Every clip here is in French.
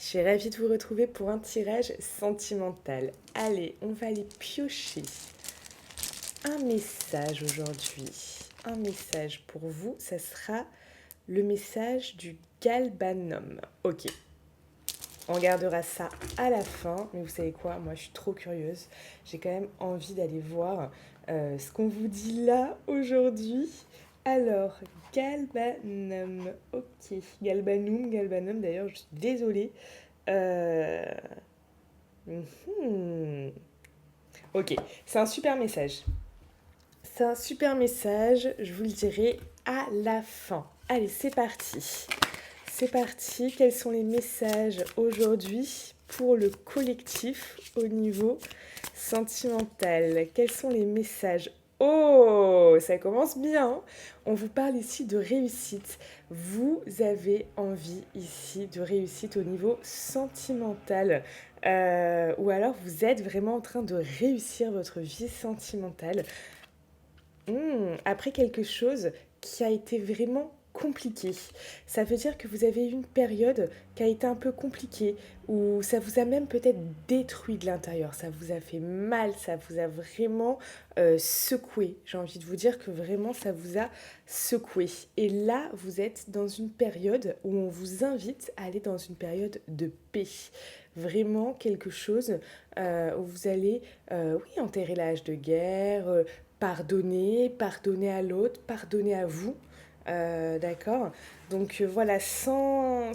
Je suis ravie de vous retrouver pour un tirage sentimental. Allez, on va aller piocher un message aujourd'hui. Un message pour vous, ça sera le message du galbanum. Ok, on gardera ça à la fin, mais vous savez quoi, moi je suis trop curieuse. J'ai quand même envie d'aller voir ce qu'on vous dit là aujourd'hui. Alors, galbanum, ok. Galbanum d'ailleurs, je suis désolée. Euh, mhm. Ok, c'est un super message. C'est un super message, je vous le dirai à la fin. Allez, c'est parti. C'est parti. Quels sont les messages aujourd'hui pour le collectif au niveau sentimental? Quels sont les messages? Oh, ça commence bien. On vous parle ici de réussite. Vous avez envie ici de réussite au niveau sentimental. Ou alors vous êtes vraiment en train de réussir votre vie sentimentale. Après quelque chose qui a été vraiment compliqué. Ça veut dire que vous avez eu une période qui a été un peu compliquée, où ça vous a même peut-être détruit de l'intérieur, ça vous a fait mal, ça vous a vraiment secoué. J'ai envie de vous dire que vraiment ça vous a secoué. Et là, vous êtes dans une période où on vous invite à aller dans une période de paix. Vraiment quelque chose où vous allez, oui, enterrer l'âge de guerre, pardonner à l'autre, pardonner à vous. D'accord. Donc voilà, sans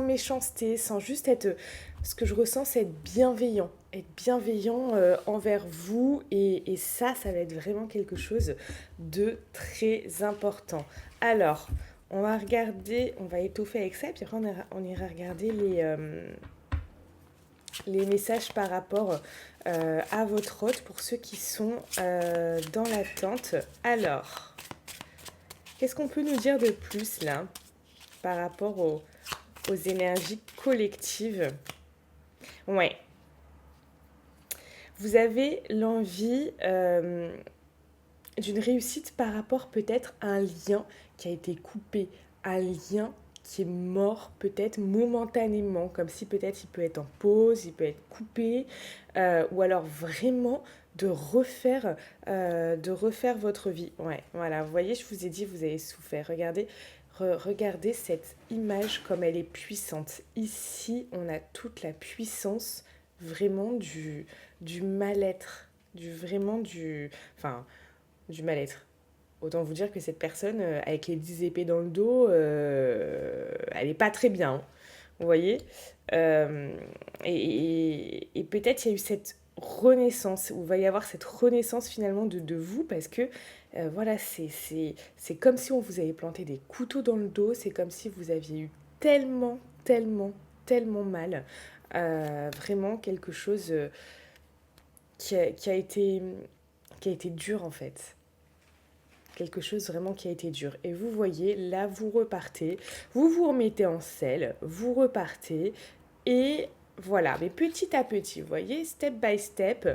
méchanceté, sans juste être... Ce que je ressens, c'est être bienveillant. Être bienveillant envers vous. Et ça va être vraiment quelque chose de très important. Alors, on va regarder, on va étoffer avec ça, puis après on ira regarder les messages par rapport à votre hôte pour ceux qui sont dans l'attente. Alors, qu'est-ce qu'on peut nous dire de plus là par rapport aux énergies collectives? Ouais, vous avez l'envie d'une réussite par rapport peut-être à un lien qui a été coupé, un lien qui est mort peut-être momentanément, comme si peut-être il peut être en pause, il peut être coupé, ou alors vraiment de refaire votre vie. Ouais, voilà, vous voyez, je vous ai dit, vous avez souffert. Regardez, regardez cette image comme elle est puissante. Ici, on a toute la puissance vraiment du mal-être, enfin, du mal-être. Autant vous dire que cette personne, avec les 10 épées dans le dos, elle n'est pas très bien, hein. Vous voyez. Euh, et peut-être il y a eu cette renaissance, où il va y avoir cette renaissance finalement de vous, parce que voilà, c'est comme si on vous avait planté des couteaux dans le dos, c'est comme si vous aviez eu tellement mal. Vraiment quelque chose qui a, qui a été, qui a été dur en fait. Quelque chose vraiment qui a été dur. Et vous voyez, là, vous repartez, vous vous remettez en selle, vous repartez, et voilà. Mais petit à petit, vous voyez, step by step,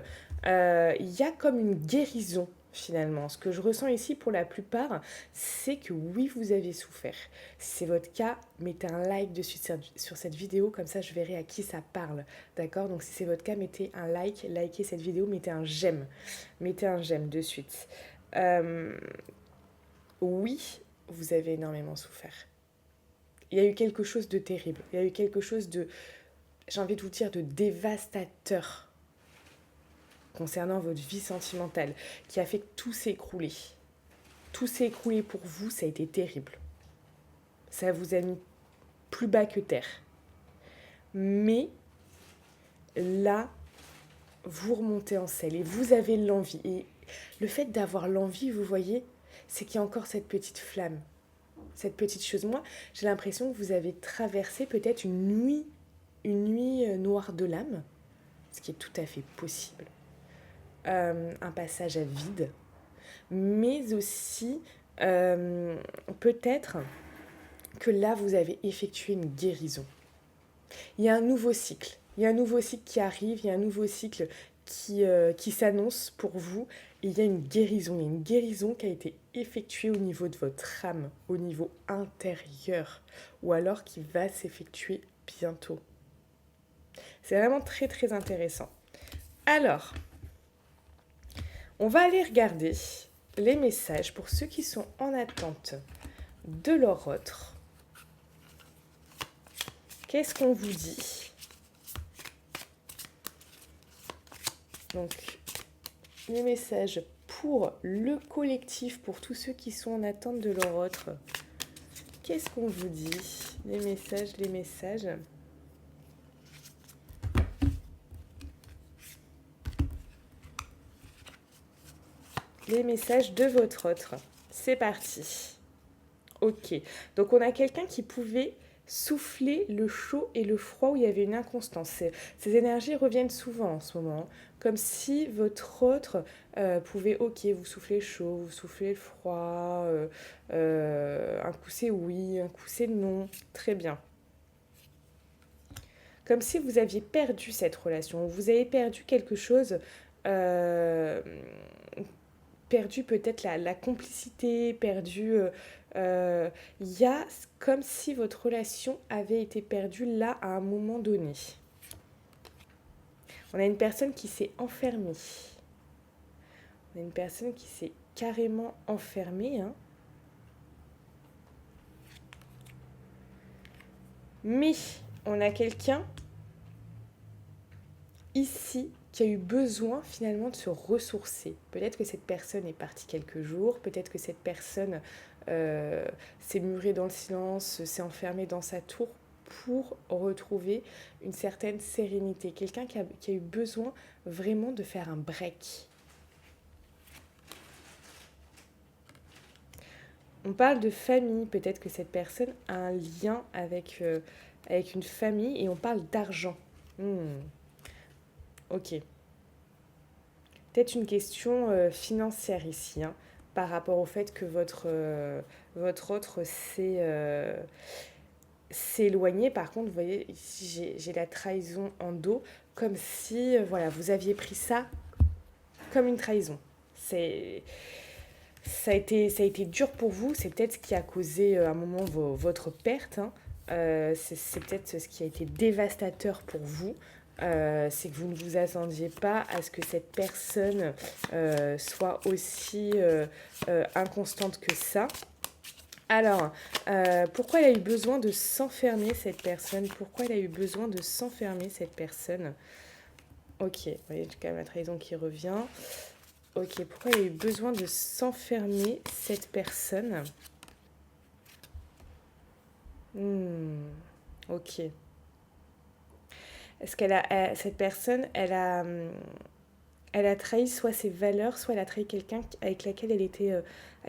il y a comme une guérison finalement. Ce que je ressens ici pour la plupart, c'est que oui, vous avez souffert. Si c'est votre cas, mettez un like dessus sur cette vidéo, comme ça je verrai à qui ça parle. D'accord? Donc si c'est votre cas, mettez un like, likez cette vidéo, mettez un j'aime. Mettez un j'aime de suite. Euh, oui, vous avez énormément souffert. Il y a eu quelque chose de terrible. Il y a eu quelque chose de, j'ai envie de vous dire, de dévastateur concernant votre vie sentimentale, qui a fait que tout s'est écroulé. Tout s'est écroulé pour vous, ça a été terrible. Ça vous a mis plus bas que terre. Mais là, vous remontez en selle et vous avez l'envie. Et le fait d'avoir l'envie, vous voyez, c'est qu'il y a encore cette petite flamme, cette petite chose. Moi, j'ai l'impression que vous avez traversé peut-être une nuit noire de l'âme, ce qui est tout à fait possible. Un passage à vide, mais aussi peut-être que là, vous avez effectué une guérison. Il y a un nouveau cycle. Il y a un nouveau cycle qui arrive, il y a un nouveau cycle qui s'annonce pour vous. Et il y a une guérison. Il y a une guérison qui a été effectuée au niveau de votre âme, au niveau intérieur, ou alors qui va s'effectuer bientôt. C'est vraiment très très intéressant. Alors, on va aller regarder les messages pour ceux qui sont en attente de leur autre. Qu'est-ce qu'on vous dit? Donc, les messages pour le collectif, pour tous ceux qui sont en attente de leur autre. Qu'est-ce qu'on vous dit? Les messages, les messages. Les messages de votre autre. C'est parti. Ok. Donc, on a quelqu'un qui pouvait souffler le chaud et le froid où il y avait une inconstance. Ces énergies reviennent souvent en ce moment. Comme si votre autre pouvait, ok, vous soufflez chaud, vous soufflez froid, un coup c'est oui, un coup c'est non. Très bien. Comme si vous aviez perdu cette relation, vous avez perdu quelque chose, perdu peut-être la complicité, perdu... il y a comme si votre relation avait été perdue là à un moment donné. On a une personne qui s'est enfermée. On a une personne qui s'est carrément enfermée. Hein. Mais on a quelqu'un ici qui a eu besoin finalement de se ressourcer. Peut-être que cette personne est partie quelques jours, peut-être que cette personne s'est murée dans le silence, s'est enfermée dans sa tour pour retrouver une certaine sérénité. Quelqu'un qui a eu besoin vraiment de faire un break. On parle de famille, peut-être que cette personne a un lien avec une famille et on parle d'argent. Ok. Peut-être une question financière ici, hein, par rapport au fait que votre autre s'est éloigné. Par contre, vous voyez, ici j'ai la trahison en dos, comme si voilà, vous aviez pris ça comme une trahison. Ça a été dur pour vous, c'est peut-être ce qui a causé à un moment votre perte. Hein. C'est peut-être ce qui a été dévastateur pour vous. C'est que vous ne vous attendiez pas à ce que cette personne soit aussi inconstante que ça. Alors, pourquoi elle a eu besoin de s'enfermer cette personne? Pourquoi elle a eu besoin de s'enfermer cette personne? Ok, vous voyez, j'ai quand même la trahison qui revient. Ok, pourquoi elle a eu besoin de s'enfermer cette personne? Ok. Est-ce cette personne, elle a trahi soit ses valeurs, soit elle a trahi quelqu'un avec laquelle elle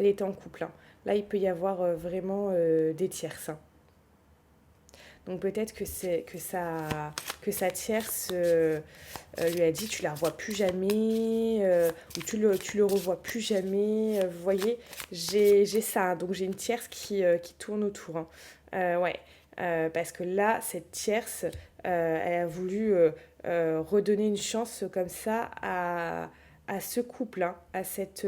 était en couple. Hein. Là, il peut y avoir vraiment des tierces. Hein. Donc peut-être que sa tierce lui a dit tu la revois plus jamais ou tu le revois plus jamais. Vous voyez, j'ai ça. Donc j'ai une tierce qui tourne autour. Hein. Ouais. Parce que là, cette tierce, elle a voulu redonner une chance comme ça à ce couple, hein, à cette...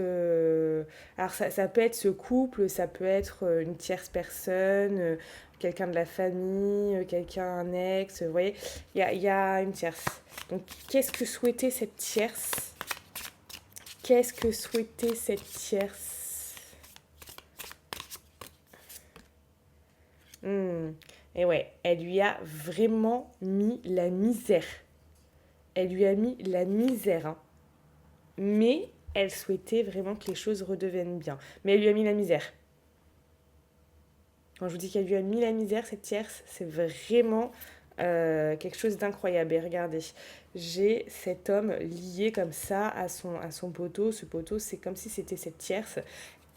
Alors ça peut être ce couple, ça peut être une tierce personne, quelqu'un de la famille, quelqu'un, un ex, vous voyez, il y a une tierce. Donc qu'est-ce que souhaitait cette tierce? Qu'est-ce que souhaitait cette tierce? Et ouais, elle lui a vraiment mis la misère. Elle lui a mis la misère, hein. Mais elle souhaitait vraiment que les choses redeviennent bien. Mais elle lui a mis la misère. Quand je vous dis qu'elle lui a mis la misère, cette tierce, c'est vraiment quelque chose d'incroyable. Et regardez, j'ai cet homme lié comme ça à son poteau. Ce poteau, c'est comme si c'était cette tierce.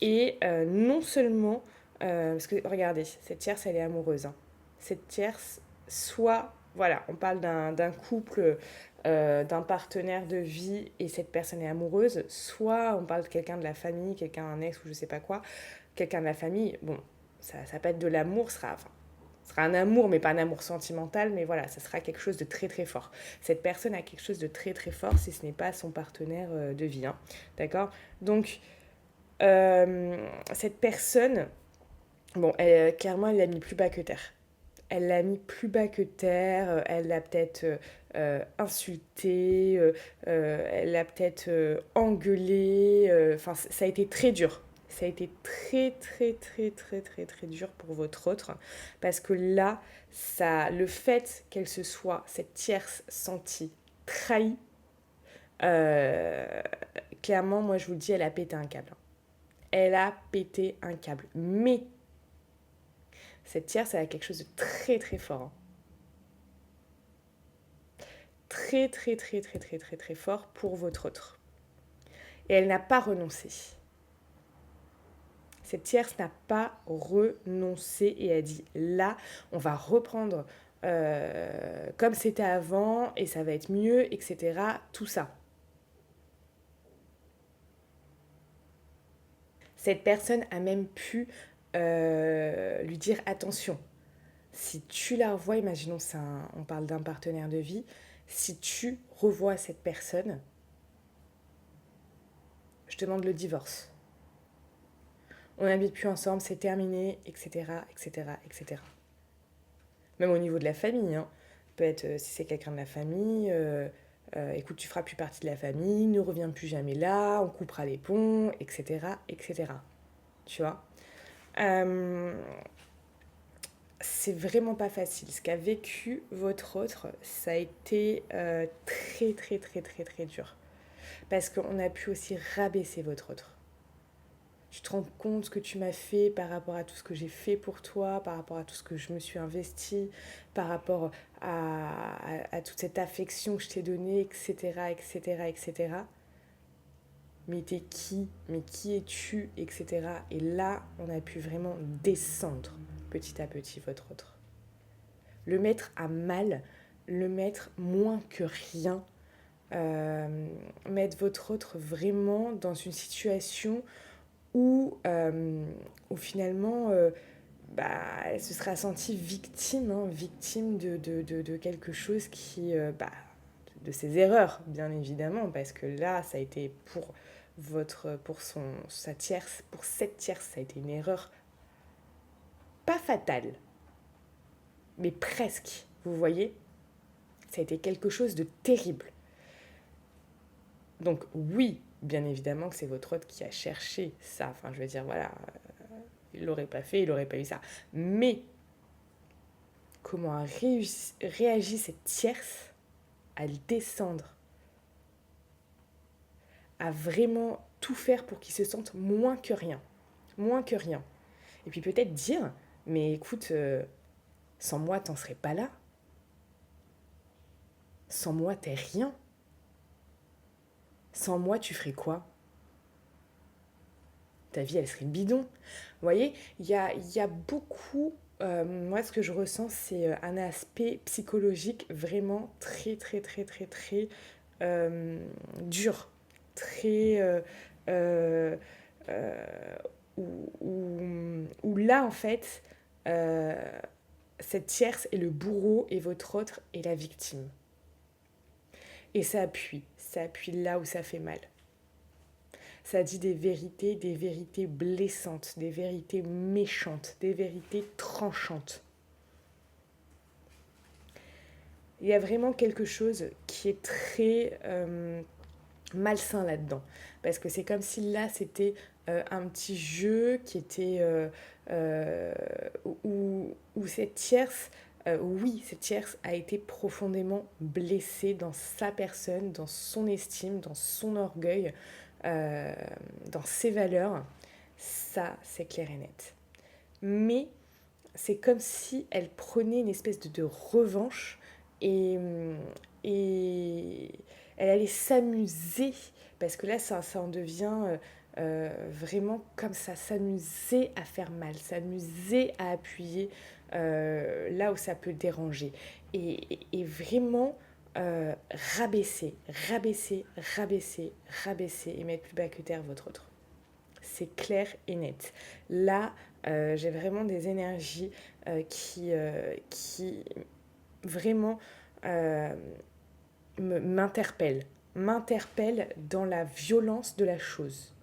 Et non seulement... parce que regardez, cette tierce, elle est amoureuse. Hein. Cette tierce, soit... Voilà, on parle d'un couple... d'un partenaire de vie et cette personne est amoureuse, soit on parle de quelqu'un de la famille, quelqu'un un ex ou je sais pas quoi, quelqu'un de la famille, bon, ça peut être de l'amour, enfin, Ce sera un amour, mais pas un amour sentimental, mais voilà, ça sera quelque chose de très très fort. Cette personne a quelque chose de très très fort si ce n'est pas son partenaire de vie. Hein. D'accord. Donc, cette personne, bon, clairement, elle l'a mis plus bas que terre. Elle l'a mis plus bas que terre, elle l'a peut-être insulté, elle l'a peut-être engueulé. Enfin, ça a été très dur. Ça a été très, très, très, très, très, très dur pour votre autre. Parce que là, ça, le fait qu'elle se soit, cette tierce, sentie trahie, euh, clairement, moi, je vous le dis, elle a pété un câble. Elle a pété un câble. Mais cette tierce, elle a quelque chose de très, très fort. Hein. Très, très, très, très, très, très, très fort pour votre autre. Et elle n'a pas renoncé. Cette tierce n'a pas renoncé et a dit là, on va reprendre comme c'était avant et ça va être mieux, etc. Tout ça. Cette personne a même pu lui dire attention. Si tu la revois, imaginons on parle d'un partenaire de vie, si tu revois cette personne, je te demande le divorce. On n'habite plus ensemble, c'est terminé, etc., etc., etc. Même au niveau de la famille, hein. Peut être, si c'est quelqu'un de la famille, écoute, tu feras plus partie de la famille, ne reviens plus jamais là, on coupera les ponts, etc., etc. Tu vois. Euh, c'est vraiment pas facile. Ce qu'a vécu votre autre, ça a été très, très, très, très, très dur. Parce qu'on a pu aussi rabaisser votre autre. Tu te rends compte ce que tu m'as fait par rapport à tout ce que j'ai fait pour toi, par rapport à tout ce que je me suis investi, par rapport à toute cette affection que je t'ai donnée, etc., etc., etc. Mais t'es qui? Mais qui es-tu? Etc. Et là, on a pu vraiment descendre petit à petit votre autre. Le mettre à mal, le mettre moins que rien, mettre votre autre vraiment dans une situation où finalement, elle se sera sentie victime, hein, victime de quelque chose qui, de ses erreurs, bien évidemment, parce que là, ça a été pour cette tierce, ça a été une erreur pas fatale, mais presque, vous voyez, ça a été quelque chose de terrible. Donc oui, bien évidemment que c'est votre autre qui a cherché ça, enfin je veux dire, voilà, il l'aurait pas fait, il n'aurait pas eu ça. Mais comment a réagi cette tierce à le descendre, à vraiment tout faire pour qu'il se sente moins que rien. Moins que rien. Et puis peut-être dire, mais écoute, sans moi, t'en serais pas là. Sans moi, t'es rien. Sans moi, tu ferais quoi? Ta vie, elle serait bidon. Vous voyez, il y a beaucoup... moi, ce que je ressens, c'est un aspect psychologique vraiment très, très, très, très, très dur. Très... euh, euh, où là, en fait, euh, cette tierce est le bourreau et votre autre est la victime. Et ça appuie là où ça fait mal. Ça dit des vérités blessantes, des vérités méchantes, des vérités tranchantes. Il y a vraiment quelque chose qui est très malsain là-dedans. Parce que c'est comme si là, c'était un petit jeu qui était... où cette tierce... oui, cette tierce a été profondément blessée dans sa personne, dans son estime, dans son orgueil, euh, dans ses valeurs. Ça, c'est clair et net. Mais c'est comme si elle prenait une espèce de revanche et, et elle allait s'amuser, parce que là, ça en devient vraiment comme ça, s'amuser à faire mal, s'amuser à appuyer là où ça peut déranger. Et vraiment rabaisser, rabaisser, rabaisser, rabaisser et mettre plus bas que terre votre autre. c'est clair et net. Là, j'ai vraiment des énergies qui vraiment euh, m'interpellent dans la violence de la chose.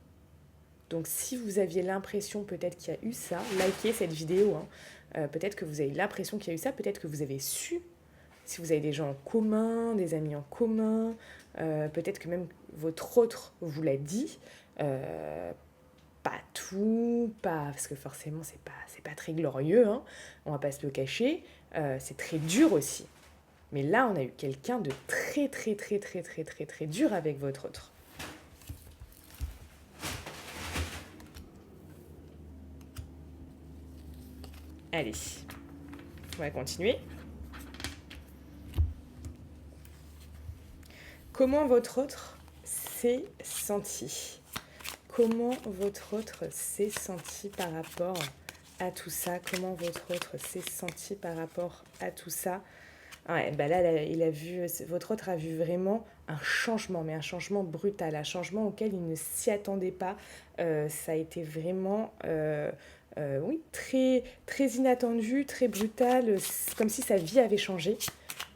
Donc si vous aviez l'impression peut-être qu'il y a eu ça, likez cette vidéo. Hein. Peut-être que vous avez l'impression qu'il y a eu ça, peut-être que vous avez su, si vous avez des gens en commun, des amis en commun, peut-être que même votre autre vous l'a dit. Pas tout, pas parce que forcément c'est pas très glorieux, hein, on va pas se le cacher, c'est très dur aussi. Mais là, on a eu quelqu'un de très dur avec votre autre. Allez, on va continuer. Comment votre autre s'est senti? Comment votre autre s'est senti par rapport à tout ça? Comment votre autre s'est senti par rapport à tout ça? Ouais, bah là, il a vu, votre autre a vu vraiment un changement, mais un changement brutal, un changement auquel il ne s'y attendait pas. Ça a été vraiment, oui, très inattendu, très brutal, comme si sa vie avait changé.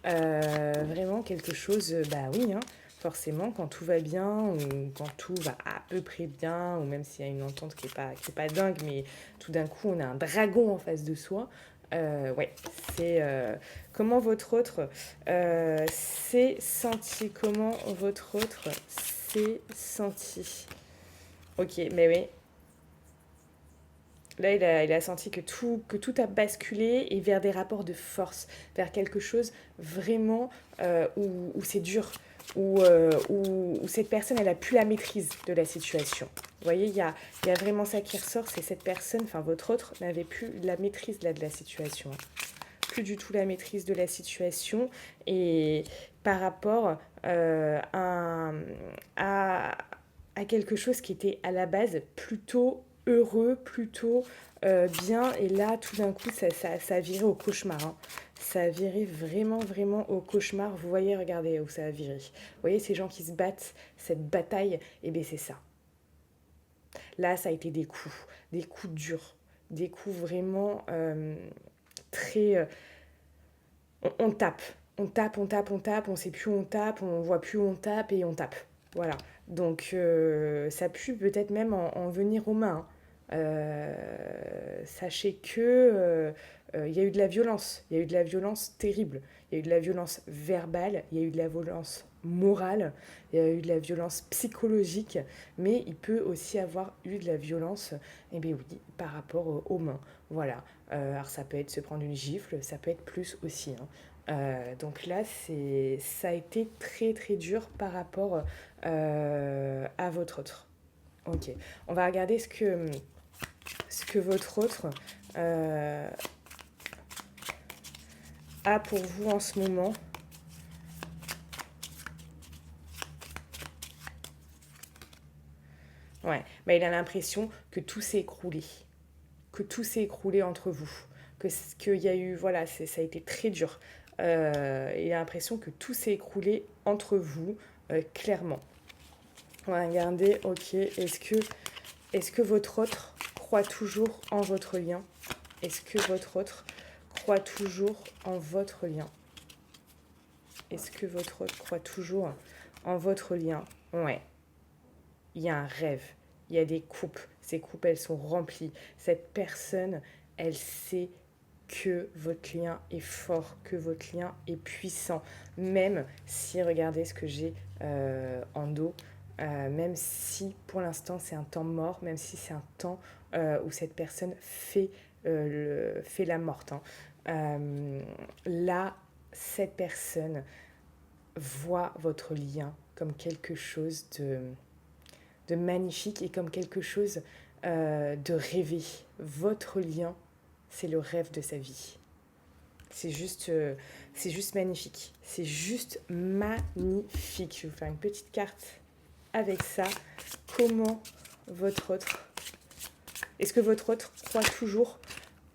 Vraiment quelque chose, bah oui, hein, forcément, quand tout va bien, ou quand tout va à peu près bien, ou même s'il y a une entente qui est pas dingue, mais tout d'un coup, on a un dragon en face de soi. Ouais, c'est comment votre autre s'est senti. Comment votre autre s'est senti. Ok, mais oui. Là, il a senti que tout a basculé et vers des rapports de force, vers quelque chose vraiment où c'est dur, où cette personne, elle a plus la maîtrise de la situation. Vous voyez, il y a vraiment ça qui ressort, c'est cette personne, enfin votre autre, n'avait plus la maîtrise là, de la situation. Plus du tout la maîtrise de la situation et par rapport à, à quelque chose qui était à la base plutôt heureux, plutôt bien. Et là, tout d'un coup, ça a viré au cauchemar. Hein. Ça a viré vraiment au cauchemar. Vous voyez, regardez où ça a viré. Vous voyez ces gens qui se battent, cette bataille, et bien c'est ça. Là, ça a été des coups durs, des coups vraiment très... on tape, on sait plus où on tape, on voit plus où on tape et on tape. Voilà. Donc ça pue peut-être même en venir aux mains. Hein. Sachez que il y a eu de la violence, il y a eu de la violence terrible, il y a eu de la violence verbale, il y a eu de la violence morale, il y a eu de la violence psychologique, mais il peut aussi avoir eu de la violence, eh bien oui, par rapport aux mains. Voilà. Alors ça peut être se prendre une gifle, ça peut être plus aussi. Hein. Donc là, ça a été très dur par rapport à votre autre. Ok, on va regarder ce que votre autre a pour vous en ce moment. Ouais, bah, il a l'impression que tout s'est écroulé. Que tout s'est écroulé entre vous. Qu'il y a eu, voilà, ça a été très dur. Il a l'impression que tout s'est écroulé entre vous, clairement. On va regarder, ok, est-ce que votre autre croit toujours en votre lien? Est-ce que votre autre croit toujours en votre lien? Est-ce que votre autre croit toujours en votre lien? Ouais. Il y a un rêve. Il y a des coupes. Ces coupes, elles sont remplies. Cette personne, elle sait que votre lien est fort, que votre lien est puissant. Même si, regardez ce que j'ai en dos, même si pour l'instant c'est un temps mort, même si c'est un temps où cette personne fait la morte. Hein. Là, cette personne voit votre lien comme quelque chose de magnifique et comme quelque chose de rêvé. Votre lien, c'est le rêve de sa vie. C'est juste magnifique. C'est juste magnifique. Je vais vous faire une petite carte avec ça. Comment votre autre... Est-ce que votre autre croit toujours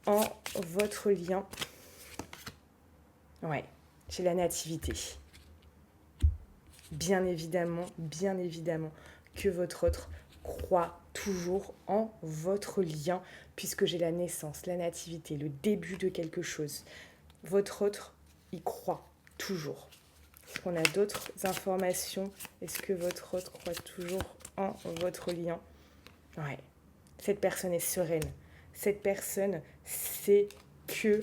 en votre lien? Ouais, j'ai la nativité. Bien évidemment que votre autre croit toujours en votre lien, puisque j'ai la naissance, la nativité, le début de quelque chose. Votre autre y croit toujours. Est-ce qu'on a d'autres informations? Est-ce que votre autre croit toujours en votre lien? Ouais. Cette personne est sereine. Cette personne sait que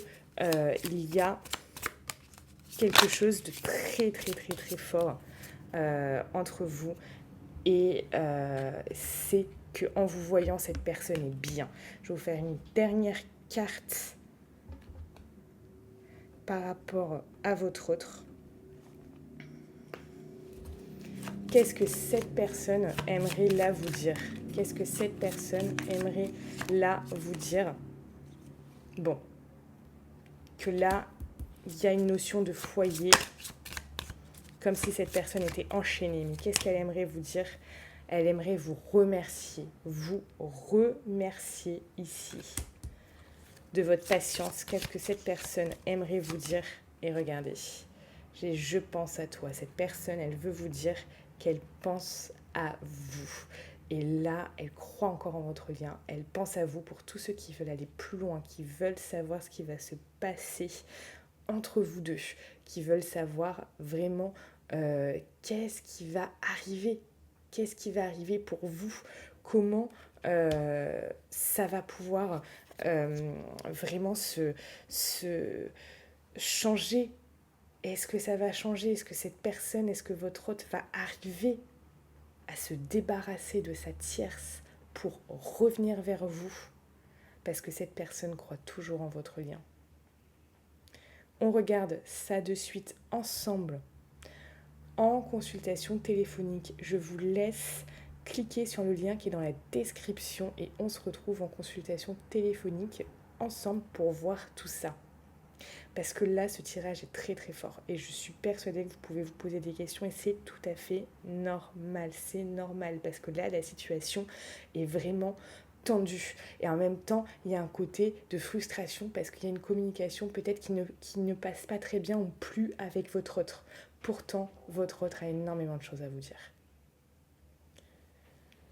il y a quelque chose de très très très très fort entre vous et c'est qu'en vous voyant, cette personne est bien. Je vais vous faire une dernière carte par rapport à votre autre. Qu'est-ce que cette personne aimerait là vous dire? Qu'est-ce que cette personne aimerait là vous dire? Bon, que là, il y a une notion de foyer, comme si cette personne était enchaînée. Mais qu'est-ce qu'elle aimerait vous dire? Elle aimerait vous remercier ici de votre patience. Qu'est-ce que cette personne aimerait vous dire? Et regardez, je pense à toi. Cette personne, elle veut vous dire qu'elle pense à vous. Et là, elle croit encore en votre lien. Elle pense à vous pour tous ceux qui veulent aller plus loin, qui veulent savoir ce qui va se passer entre vous deux, qui veulent savoir vraiment qu'est-ce qui va arriver. Qu'est-ce qui va arriver pour vous? Comment ça va pouvoir vraiment se changer? Est-ce que ça va changer? Est-ce que cette personne, est-ce que votre hôte va arriver à se débarrasser de sa tierce pour revenir vers vous? Parce que cette personne croit toujours en votre lien. On regarde ça de suite ensemble en consultation téléphonique. Je vous laisse cliquer sur le lien qui est dans la description et on se retrouve en consultation téléphonique ensemble pour voir tout ça. Parce que là, ce tirage est très très fort et je suis persuadée que vous pouvez vous poser des questions et c'est tout à fait normal. C'est normal parce que là, la situation est vraiment tendue. Et en même temps, il y a un côté de frustration parce qu'il y a une communication peut-être qui ne passe pas très bien ou plus avec votre autre. Pourtant, votre autre a énormément de choses à vous dire.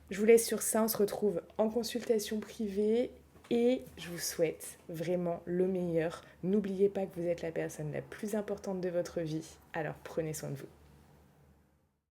Je vous laisse sur ça, on se retrouve en consultation privée et je vous souhaite vraiment le meilleur. N'oubliez pas que vous êtes la personne la plus importante de votre vie, alors prenez soin de vous.